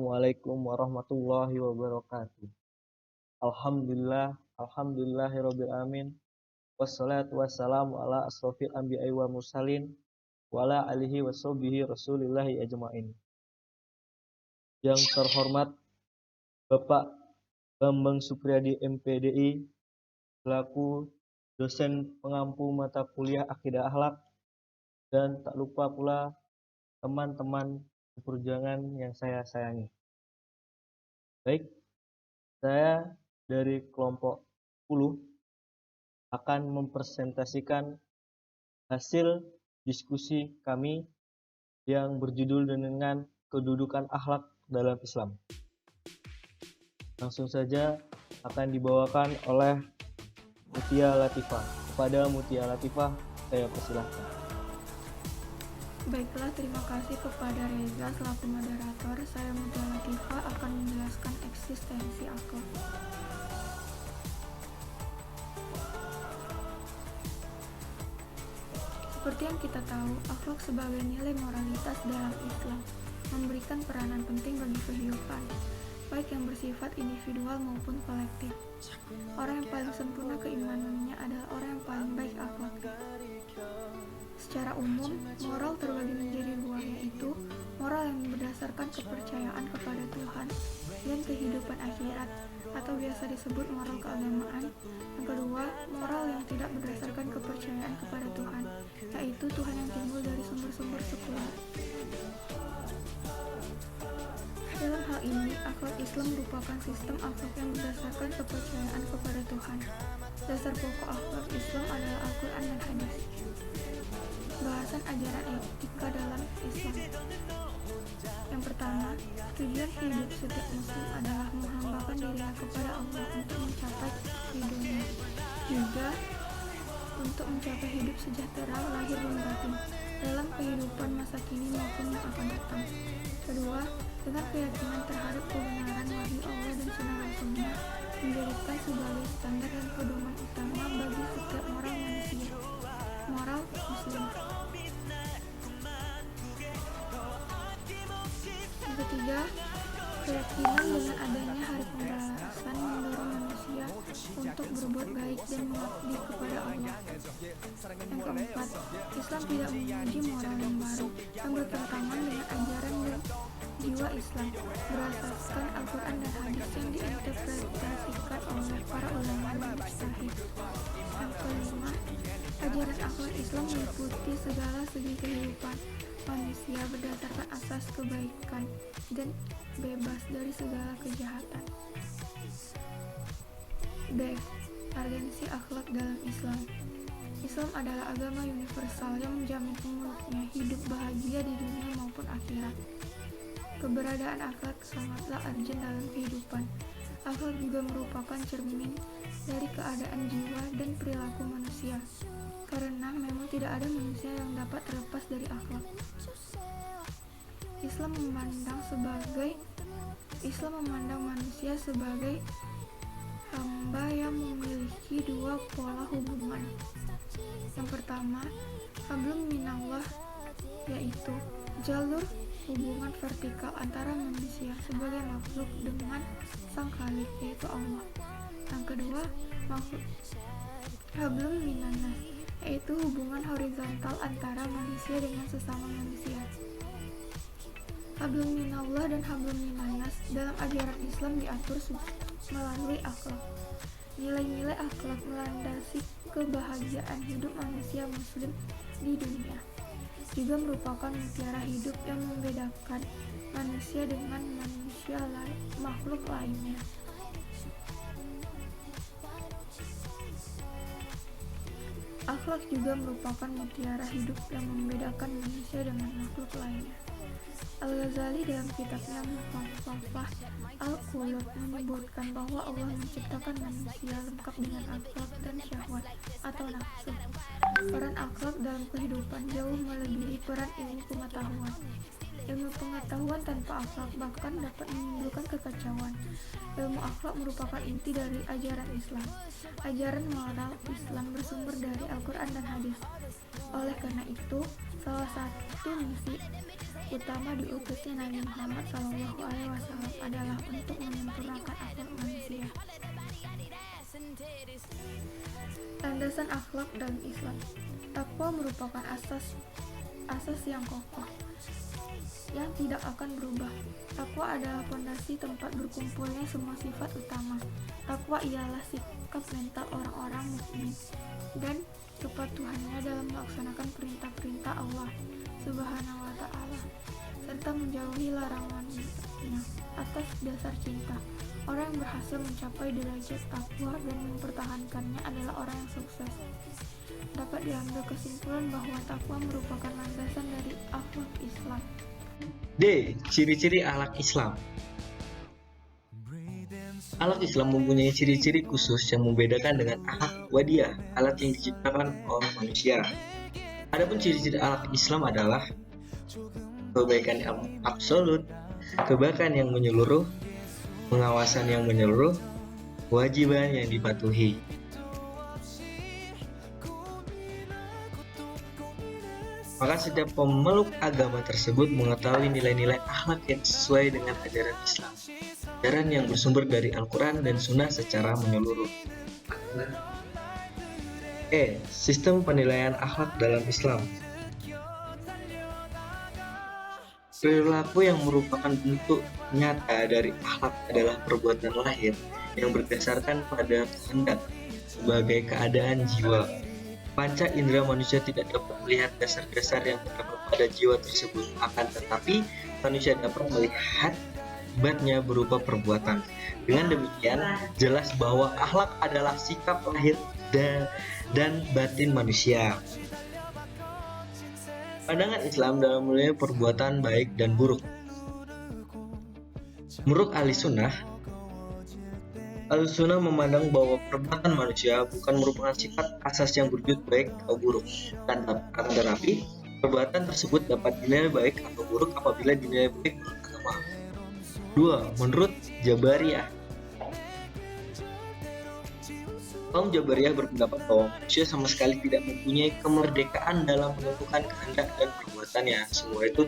Assalamualaikum warahmatullahi wabarakatuh. Alhamdulillahirabbil alamin. Wassalatu wassalamu ala asrofil anbiya'i wal mursalin wa ala alihi washabihi rasulillahi ajmain. Yang terhormat Bapak Bambang Supriyadi MPDI selaku dosen pengampu mata kuliah Akidah Akhlak, dan tak lupa pula teman-teman perjuangan yang saya sayangi. Baik, saya dari kelompok 10 akan mempresentasikan hasil diskusi kami yang berjudul dengan kedudukan akhlak dalam Islam. Langsung saja akan dibawakan oleh Mutia Latifah. Kepada Mutia Latifah, saya persilahkan. Baiklah, terima kasih kepada Reza selaku moderator. Saya Mutia Latifah akan menjelaskan eksistensi akhlak. Seperti yang kita tahu, akhlak sebagai nilai moralitas dalam Islam memberikan peranan penting bagi kehidupan, baik yang bersifat individual maupun kolektif. Orang yang paling sempurna keimanannya adalah orang yang paling baik akhlaknya. Secara umum, moral terbagi menjadi dua, yaitu moral yang berdasarkan kepercayaan kepada Tuhan dan kehidupan akhirat, atau biasa disebut moral keagamaan. Yang kedua, moral yang tidak berdasarkan kepercayaan kepada Tuhan, yaitu Tuhan yang timbul dari sumber-sumber sekuler. Dalam hal ini, akhlak Islam merupakan sistem akhlak yang berdasarkan kepercayaan kepada Tuhan. Dasar pokok akhlak Islam adalah Al-Quran dan Hadis. Bahasan ajaran etika dalam Islam. Yang pertama, tujuan hidup setiap muslim adalah menghambakan dirinya kepada Allah untuk mencapai ridhonya, juga untuk mencapai hidup sejahtera lahir dan batin dalam kehidupan masa kini maupun yang akan datang. Kedua, dengan keyakinan terhadap kebenaran wahyu Allah dan sunnah Rasulnya menjadikan sebagai standar dan pedoman utama bagi setiap moral manusia, moral muslim. Yang ketiga, keyakinan dengan adanya hari pembalasan mendorong manusia untuk berbuat baik dan mengabdi kepada Allah. Yang keempat, Islam tidak memuji moral yang baru yang bertentangan dengan ajaran dan jiwa Islam berdasarkan Al-Quran dan Hadis yang diinterpretasikan oleh para ulama dan mujtahid. Yang kelima, ajaran akhlak Islam meliputi segala segi kehidupan manusia berdasarkan asas kebaikan dan bebas dari segala kejahatan. B. Agensi akhlak dalam Islam. Islam adalah agama universal yang menjamin pemeluknya hidup bahagia di dunia maupun akhirat. Keberadaan akhlak sangatlah urgent dalam kehidupan. Akhlak juga merupakan cermin dari keadaan jiwa dan perilaku manusia, karena memang tidak ada manusia yang dapat terlepas dari akhlak. Islam memandang manusia sebagai hamba yang memiliki dua pola hubungan. Yang pertama, hablum minallah, yaitu jalur hubungan vertikal antara manusia sebagai makhluk dengan sang khalik, yaitu Allah. Yang kedua, hablum minannas, yaitu hubungan horizontal antara manusia dengan sesama manusia. Hablum minallah dan hablum minannas dalam ajaran Islam diatur melalui akhlak. Nilai-nilai akhlak melandasi kebahagiaan hidup manusia muslim di dunia, juga merupakan mutiara hidup yang membedakan manusia dengan makhluk lainnya. Akhlak juga merupakan mutiara hidup yang membedakan manusia dengan makhluk lainnya. Al-Ghazali dalam kitabnya Mukhafafah Al-Qulub menyebutkan bahwa Allah menciptakan manusia lengkap dengan akhlak dan syahwat atau nafsu. Peran akhlak dalam kehidupan jauh melebihi peran ilmu pengetahuan. Ilmu pengetahuan tanpa akhlak bahkan dapat menimbulkan kekacauan. Ilmu akhlak merupakan inti dari ajaran Islam. Ajaran moral Islam bersumber dari Al-Quran dan Hadis. Oleh karena itu, salah satu misi utama diutusnya Nabi Muhammad SAW adalah untuk menyempurnakan akhlak manusia. Landasan akhlak dalam Islam. Takwa merupakan asas yang kokoh yang tidak akan berubah. Takwa adalah fondasi tempat berkumpulnya semua sifat utama. Takwa ialah sikap mental orang-orang mukmin dan kepatuhannya dalam melaksanakan perintah-perintah Allah Subhanahu wa Ta'ala serta menjauhi larangannya atas dasar cinta. Orang yang berhasil mencapai derajat takwa dan mempertahankannya adalah orang yang sukses. Dapat diambil kesimpulan bahwa takwa merupakan landasan dari akhlak Islam. D. Ciri-ciri akhlak Islam. Akhlak Islam mempunyai ciri-ciri khusus yang membedakan dengan akhlak wadiyah, alat yang diciptakan oleh manusia. Adapun ciri-ciri akhlak Islam adalah kebaikan yang absolut, kebaikan yang menyeluruh, pengawasan yang menyeluruh, kewajiban yang dipatuhi. Maka setiap pemeluk agama tersebut mengetahui nilai-nilai akhlak yang sesuai dengan ajaran Islam, ajaran yang bersumber dari Al-Quran dan Sunnah secara menyeluruh. E. Sistem penilaian akhlak dalam Islam. Perilaku yang merupakan bentuk nyata dari akhlak adalah perbuatan lahir yang berdasarkan pada kehendak sebagai keadaan jiwa. Panca indera manusia tidak dapat melihat dasar-dasar yang terdapat pada jiwa tersebut, akan tetapi manusia dapat melihat akibatnya berupa perbuatan. Dengan demikian, jelas bahwa akhlak adalah sikap lahir dan batin manusia. Pandangan Islam dalam menilai perbuatan baik dan buruk. Menurut ahli sunnah memandang bahwa perbuatan manusia bukan merupakan sifat asas yang berwujud baik atau buruk, akan tetapi perbuatan tersebut dapat dinilai baik atau buruk apabila dinilai baik menurut agama. 2. Menurut Jabariyah, kaum Jabariyah berpendapat bahwa manusia sama sekali tidak mempunyai kemerdekaan dalam menentukan kehendak dan perbuatannya. Semua itu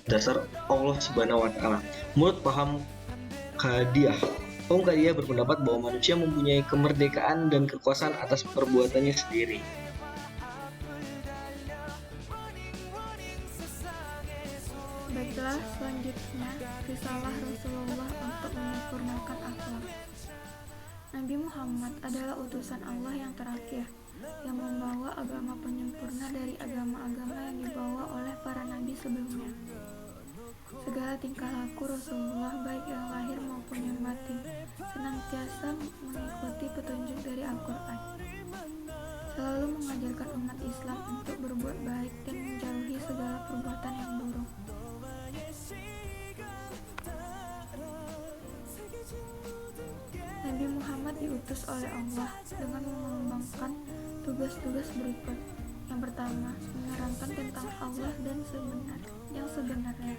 dasar Allah Subhanahu wa Ta'ala. Menurut paham Qadiyah, kaum Qadiyah berpendapat bahwa manusia mempunyai kemerdekaan dan kekuasaan atas perbuatannya sendiri. Baiklah, selanjutnya risalah Rasulullah untuk menyempurnakan akhlak. Nabi Muhammad adalah utusan Allah yang terakhir, yang membawa agama penyempurna dari agama-agama yang dibawa oleh para nabi sebelumnya. Segala tingkah laku Rasulullah, baik yang lahir maupun yang batin, senantiasa mengikuti petunjuk dari Al-Quran. Selalu mengajarkan umat Islam untuk berbuat baik dan menjauhi segala perbuatan yang buruk. Nabi Muhammad diutus oleh Allah dengan mengembangkan tugas-tugas berikut. Yang pertama, menerangkan tentang Allah dan yang sebenarnya,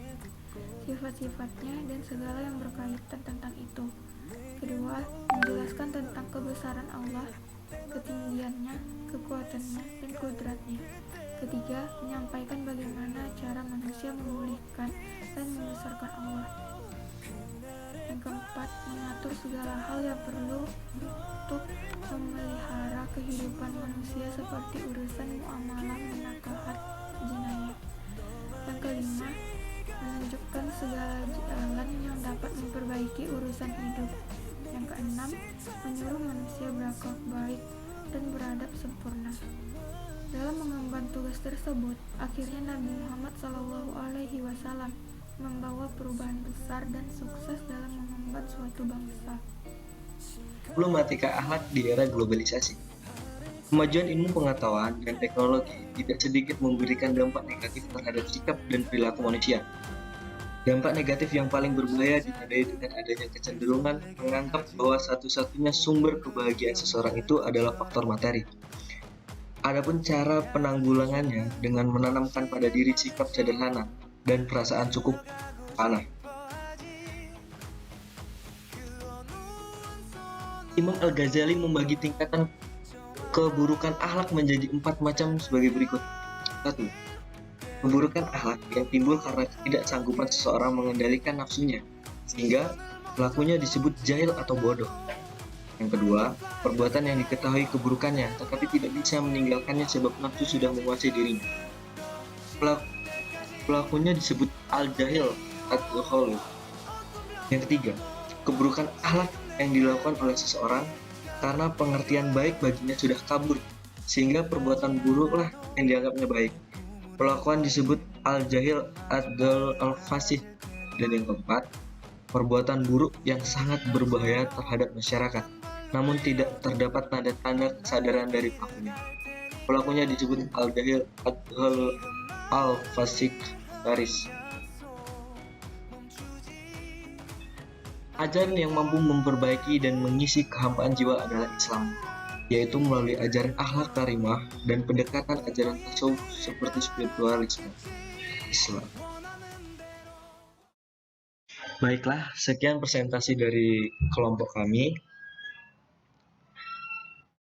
sifat-sifatnya dan segala yang berkaitan tentang itu. Kedua, menjelaskan tentang kebesaran Allah, ketinggiannya, kekuatannya, dan kudratnya. Ketiga, menyampaikan bagaimana cara manusia memulihkan dan membesarkan Allah. Yang keempat, mengatur segala hal yang perlu untuk memelihara kehidupan manusia seperti urusan muamalah, menakahat, jinayah. Yang kelima, menunjukkan segala jalan yang dapat memperbaiki urusan hidup. Yang keenam, menyuruh manusia berakhlak baik dan beradab sempurna. Dalam mengemban tugas tersebut, akhirnya Nabi Muhammad SAW membawa perubahan besar dan sukses dalam mengemban suatu bangsa. Problematika akhlak di era globalisasi. Kemajuan ilmu pengetahuan dan teknologi tidak sedikit memberikan dampak negatif terhadap sikap dan perilaku manusia. Dampak negatif yang paling berbahaya ditandai dengan adanya kecenderungan menganggap bahwa satu-satunya sumber kebahagiaan seseorang itu adalah faktor materi. Adapun cara penanggulangannya dengan menanamkan pada diri sikap sederhana dan perasaan cukup panah. Imam Al-Ghazali membagi tingkatan keburukan akhlak menjadi 4 macam sebagai berikut. 1. Keburukan akhlak yang timbul karena ketidaksanggupan seseorang mengendalikan nafsunya, sehingga pelakunya disebut jahil atau bodoh. Yang kedua, perbuatan yang diketahui keburukannya, tetapi tidak bisa meninggalkannya sebab nafsu sudah menguasai dirinya. Pelakunya disebut al-jahil atau kholu. Yang ketiga, keburukan akhlak yang dilakukan oleh seseorang karena pengertian baik baginya sudah kabur, sehingga perbuatan buruklah yang dianggapnya baik. Pelakuan disebut al-jahil atau al-fasih. Dan yang keempat, perbuatan buruk yang sangat berbahaya terhadap masyarakat, namun tidak terdapat tanda-tanda kesadaran dari pelakunya. Pelakunya disebut al-jahil atau al-fasik garis. Ajaran yang mampu memperbaiki dan mengisi kehambaan jiwa adalah Islam, yaitu melalui ajaran akhlak karimah dan pendekatan ajaran tasawuf seperti spiritualisme Islam. Baiklah, sekian presentasi dari kelompok kami.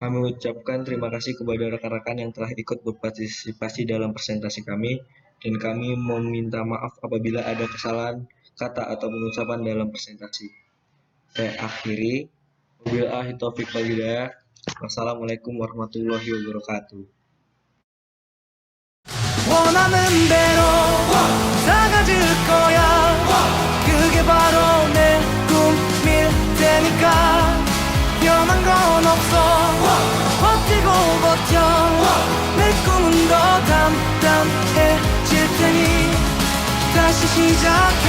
Kami ucapkan terima kasih kepada rekan-rekan yang telah ikut berpartisipasi dalam presentasi kami, dan kami meminta maaf apabila ada kesalahan kata atau pengucapan dalam presentasi. Saya akhiri. Wabillahi taufiq wal hidayah. Wassalamualaikum warahmatullahi wabarakatuh. 원하는 대로 사가질 거야. 그게 바로 내 꿈일 테니까. 변한 건 없어. 버티고 버텨. 내 꿈은 더 담담해질 테니 다시 시작해.